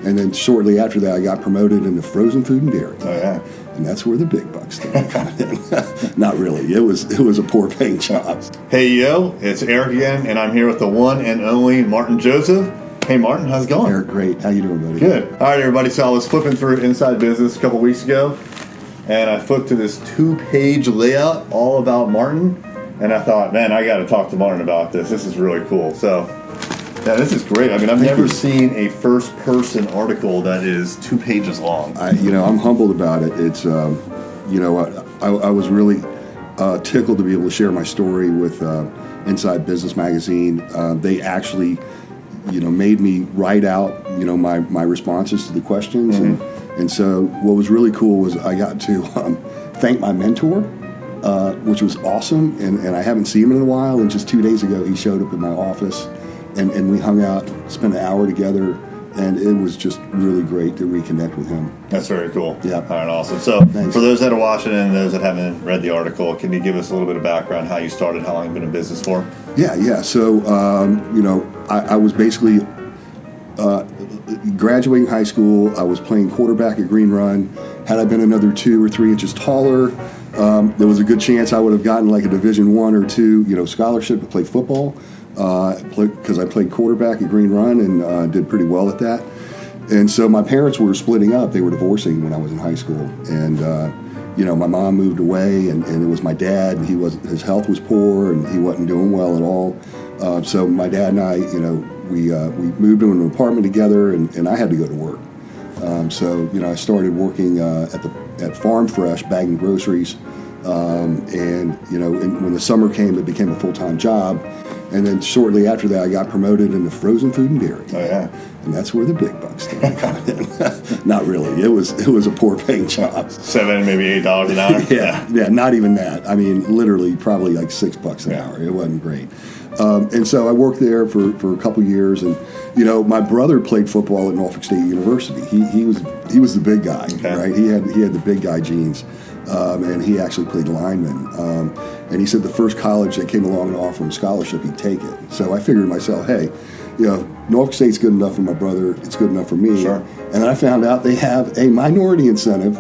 And then shortly after that, I got promoted into frozen food and dairy. Oh, yeah. And that's where the big bucks started coming in. Not really. It was a poor paying job. Hey, yo, it's Eric again, and I'm here with the one and only Martin Joseph. Hey, Martin, how's it going? Eric, great. How you doing, buddy? Good. All right, everybody. So I was flipping through Inside Business a couple weeks ago, and I flipped to this 2-page layout all about Martin, and I thought, man, I got to talk to Martin about this. This is really cool. So, yeah, this is great. I mean, I've never seen a first-person article that is 2 pages long. I'm humbled about it. It's, I was really tickled to be able to share my story with Inside Business Magazine. They actually, made me write out, my responses to the questions. Mm-hmm. And so what was really cool was I got to thank my mentor, which was awesome. And I haven't seen him in a while. And just 2 days ago, he showed up in my office. And we hung out, spent an hour together, and it was just really great to reconnect with him. That's very cool. Yeah. All right, awesome. So Thanks. For those that are watching and those that haven't read the article, can you give us a little bit of background, how you started, how long you've been in business for? Yeah. So, I was basically graduating high school. I was playing quarterback at Green Run. Had I been another 2 or 3 inches taller, there was a good chance I would have gotten like a Division I or II, scholarship to play football. Because I played quarterback at Green Run and did pretty well at that. And so my parents were splitting up. They were divorcing when I was in high school. And, my mom moved away, and it was my dad. And his health was poor, and he wasn't doing well at all. So my dad and I, we moved into an apartment together, and I had to go to work. I started working at Farm Fresh, bagging groceries. And when the summer came, it became a full-time job. And then shortly after that, I got promoted into frozen food and dairy. Oh, yeah. And that's where the big bucks started coming in. Not really. It was a poor paying job. $7, maybe $8 an hour? Yeah, not even that. I mean, literally probably like $6 an hour. It wasn't great. And so I worked there for a couple years, and my brother played football at Norfolk State University. He was the big guy, right? He had the big guy genes, and he actually played lineman. And he said the first college that came along and offered him a scholarship, he'd take it. So I figured to myself, hey, Norfolk State's good enough for my brother. It's good enough for me. Sure. And then I found out they have a minority incentive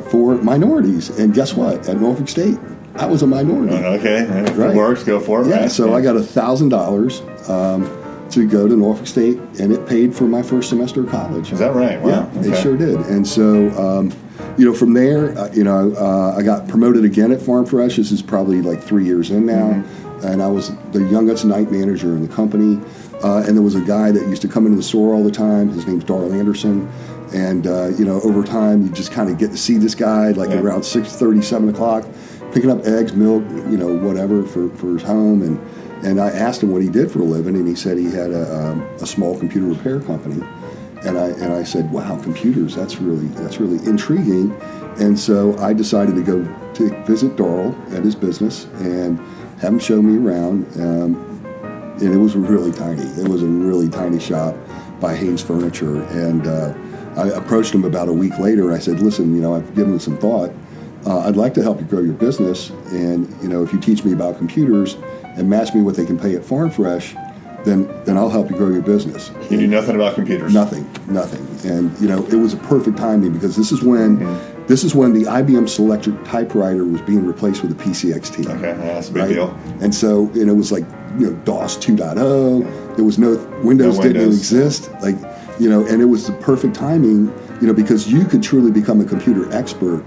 for minorities. And guess what? At Norfolk State, I was a minority. Okay, if it works, go for it. Yeah, right? so I got $1,000 to go to Norfolk State, and it paid for my first semester of college. Is that right? Wow. Yeah, okay. It sure did. And so, from there, I got promoted again at Farm Fresh. This is probably like 3 years in now. Mm-hmm. And I was the youngest night manager in the company. And there was a guy that used to come into the store all the time. His name's Darrell Anderson. And, over time, you just kind of get to see this guy around 6:30, 7 o'clock, picking up eggs, milk, whatever for his home. And I asked him what he did for a living, and he said he had a small computer repair company. And I said, wow, computers, that's really intriguing. And so I decided to go to visit Darrell at his business and have him show me around. And it was really tiny. It was a really tiny shop by Haynes Furniture. And I approached him about a week later. I said, listen, I've given it some thought. I'd like to help you grow your business. And, if you teach me about computers and match me what they can pay at Farm Fresh, then I'll help you grow your business. You knew nothing about computers? Nothing. And, it was a perfect timing because this is when the IBM Selectric typewriter was being replaced with a PCXT. Okay, that's a big deal. And so, it was like, DOS 2.0. There was no Windows didn't exist. And it was the perfect timing, because you could truly become a computer expert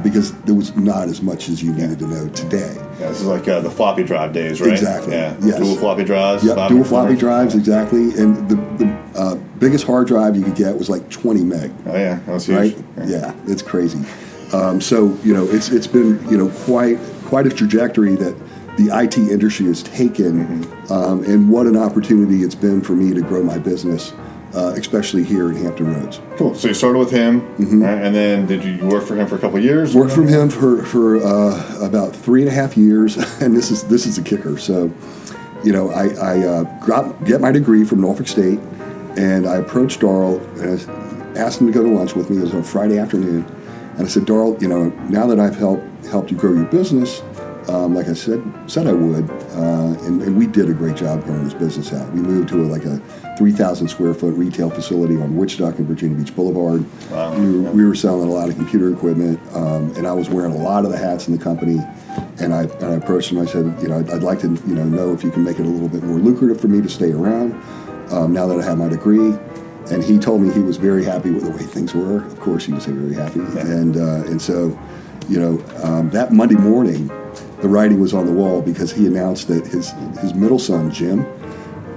because there was not as much as you needed to know today. Yeah, this is like the floppy drive days, right? Exactly. Yeah. Yes. Dual floppy drives. Yep. Dual floppy drives, exactly. And the biggest hard drive you could get was like 20 meg. Oh yeah, that was huge. Right? Yeah, it's crazy. It's been quite a trajectory that the IT industry has taken, and what an opportunity it's been for me to grow my business. Especially here in Hampton Roads. Cool. So you started with him, right? And then did you work for him for a couple of years? Worked for him for about 3.5 years, and this is the kicker. So, I get my degree from Norfolk State, and I approached Darrell and I asked him to go to lunch with me. It was on Friday afternoon, and I said, Darrell, now that I've helped you grow your business, like I said I would, and we did a great job growing this business out. We moved to a 3,000 square foot retail facility on Wichita and Virginia Beach Boulevard. Wow. We were selling a lot of computer equipment, and I was wearing a lot of the hats in the company. And I approached him. I said, I'd like to know if you can make it a little bit more lucrative for me to stay around now that I have my degree. And he told me he was very happy with the way things were. Of course, he was very happy. Yeah. And so, that Monday morning, the writing was on the wall because he announced that his middle son, Jim,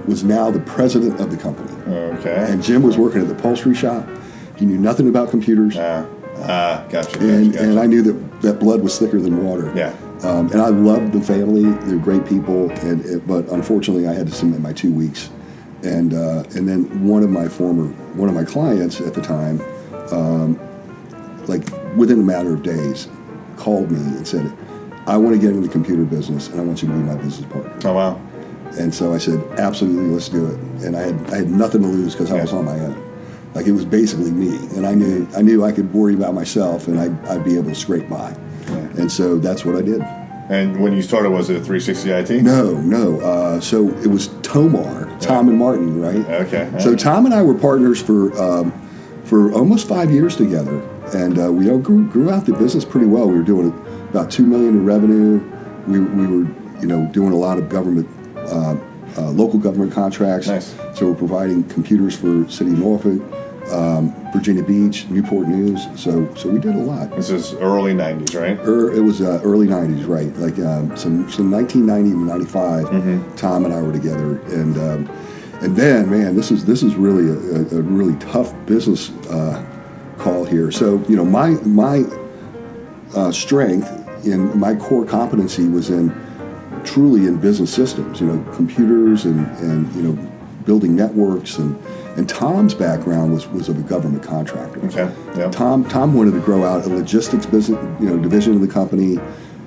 was now the president of the company. Okay. And Jim was working at the upholstery shop. He knew nothing about computers. Gotcha. And I knew that blood was thicker than water. Yeah. And I loved the family. They're great people. But unfortunately, I had to submit my 2 weeks. And then one of my clients at the time, within a matter of days, called me and said, I want to get into the computer business, and I want you to be my business partner. Oh, wow. And so I said, absolutely, let's do it. And I had nothing to lose because I was on my own. It was basically me, and I knew I could worry about myself, and I'd be able to scrape by. Yeah. And so that's what I did. And when you started, was it 360 IT? No. So it was Tomar, Tom and Martin, right? Okay. So Tom and I were partners for almost 5 years together, and we grew out the business pretty well. We were doing about $2 million in revenue. We were doing a lot of government. Local government contracts. Nice. So we're providing computers for City of Norfolk, Virginia Beach, Newport News. So we did a lot. This is early 90s, right? It was early 90s, right? So 1990 to 95, Tom and I were together. And then, man, this is really a really tough business call here. So, my strength in my core competency was truly in business systems, computers and building networks, and Tom's background was of a government contractor. Okay. Yep. Tom wanted to grow out a logistics business, division of the company.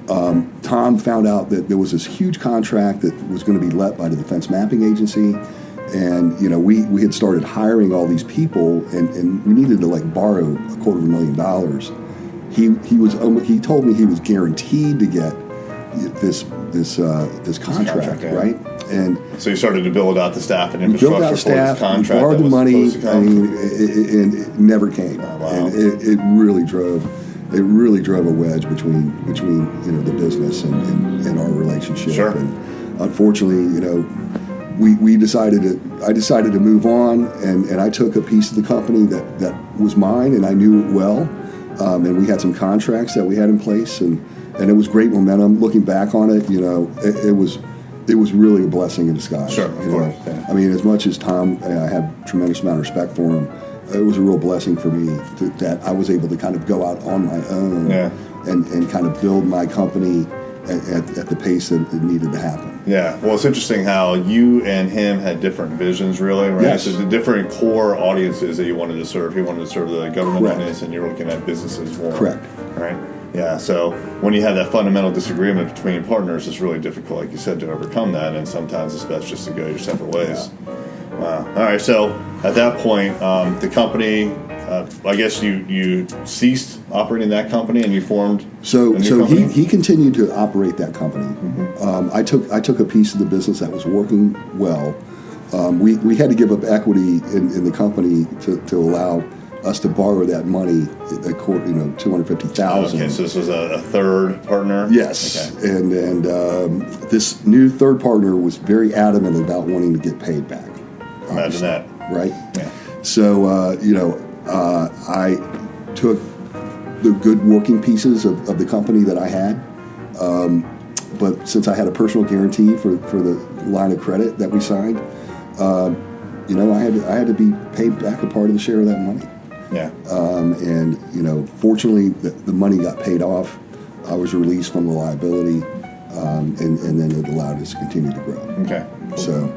Tom found out that there was this huge contract that was going to be let by the Defense Mapping Agency, and we had started hiring all these people, and we needed to borrow $250,000. He told me he was guaranteed to get this contract, right? And so you started to build out the staff and infrastructure for this contract. We borrowed the money. And it never came. Oh, wow. And it really drove a wedge between the business and our relationship. Sure. And unfortunately, I decided to move on, and I took a piece of the company that was mine, and I knew it well, and we had some contracts that we had in place, and it was great momentum. Looking back on it, it was really a blessing in disguise. Sure, of course. Yeah. I mean, as much as Tom, I have a tremendous amount of respect for him. It was a real blessing for me that I was able to kind of go out on my own and kind of build my company at the pace that it needed to happen. Yeah. Well, it's interesting how you and him had different visions, really, right? Yes. So the different core audiences that you wanted to serve. He wanted to serve the government Correct. audience, and you're looking at businesses more. Correct. Right? Yeah. So when you have that fundamental disagreement between partners, it's really difficult, like you said, to overcome that, and sometimes it's best just to go your separate ways. Yeah. Wow. All right. So at that point, the company, I guess you ceased operating that company and you formed. So company? he continued to operate that company. Mm-hmm. I took a piece of the business that was working well. We had to give up equity in the company to allow us to borrow that money, $250,000. Okay, so this was a third partner? Yes, okay. and this new third partner was very adamant about wanting to get paid back. Imagine that. Right? Yeah. So, I took the good working pieces of the company that I had, but since I had a personal guarantee for the line of credit that we signed, I had to be paid back a part of the share of that money. Yeah. Fortunately, the money got paid off. I was released from the liability, and then it allowed us to continue to grow. Okay. So.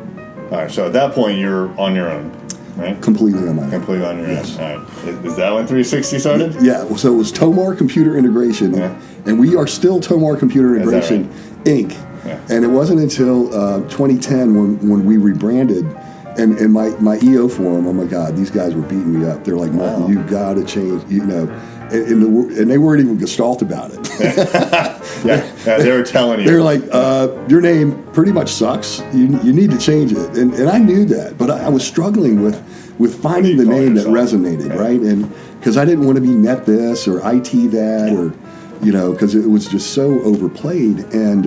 All right. So at that point, you're on your own, right? Completely on my own. Completely on your yes. own. All right. Is that when 360 started? Yeah. So it was Tomar Computer Integration, and we are still Tomar Computer Integration, Inc. Yeah. And it wasn't until 2010 when we rebranded And my EO forum, oh my God, these guys were beating me up. They're like, Martin, you got to change, and they weren't even gestalt about it. Yeah, they were telling you. They're like, your name pretty much sucks. You need to change it. And I knew that, but I was struggling with finding the name that resonated, right? And because I didn't want to be net this or IT that, or because it was just so overplayed. And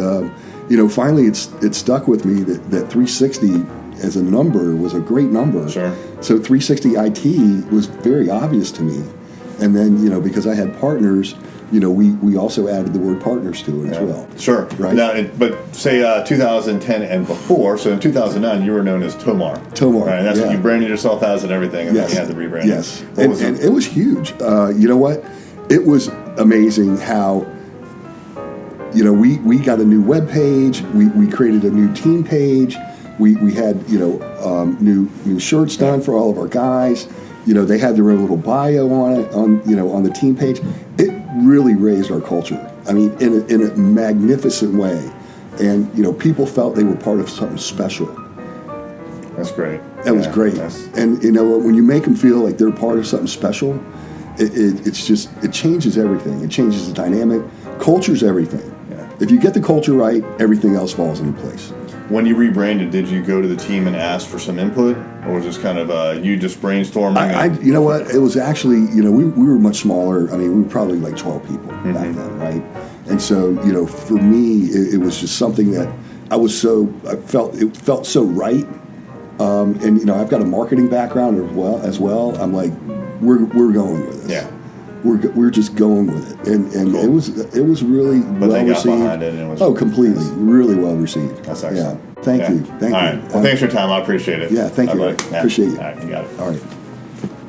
finally it stuck with me that 360 as a number was a great number. Sure. So 360 IT was very obvious to me. And then, because I had partners, we also added the word partners to it as well. Sure. Right. Now, but say 2010 and before, so in 2009 you were known as Tomar. Right. And that's what you branded yourself as and everything, and then you had the rebrand. Yes. And it was huge. You know what? It was amazing how, we got a new web page, we created a new team page, we had, new shirts done for all of our guys. They had their own little bio on it, on the team page. It really raised our culture. I mean, in a magnificent way. And, people felt they were part of something special. That's great. That was great. And, when you make them feel like they're part of something special, it changes everything. It changes the dynamic. Culture's everything. Yeah. If you get the culture right, everything else falls into place. When you rebranded, did you go to the team and ask for some input, or was this kind of you just brainstorming? You know what? It was actually, we were much smaller. I mean, we were probably like 12 people back then, right? And so, for me, it was just something that it felt so right. And I've got a marketing background as well. I'm like, we're going with this. Yeah. We're just going with it, and Cool. it was really But well they got received. behind it, and it was Completely, really well received. That's excellent. Yeah, thank you. All right. Well, thanks for your time. I appreciate it. Yeah, thank you. All right. Appreciate it. All right, you got it. All right.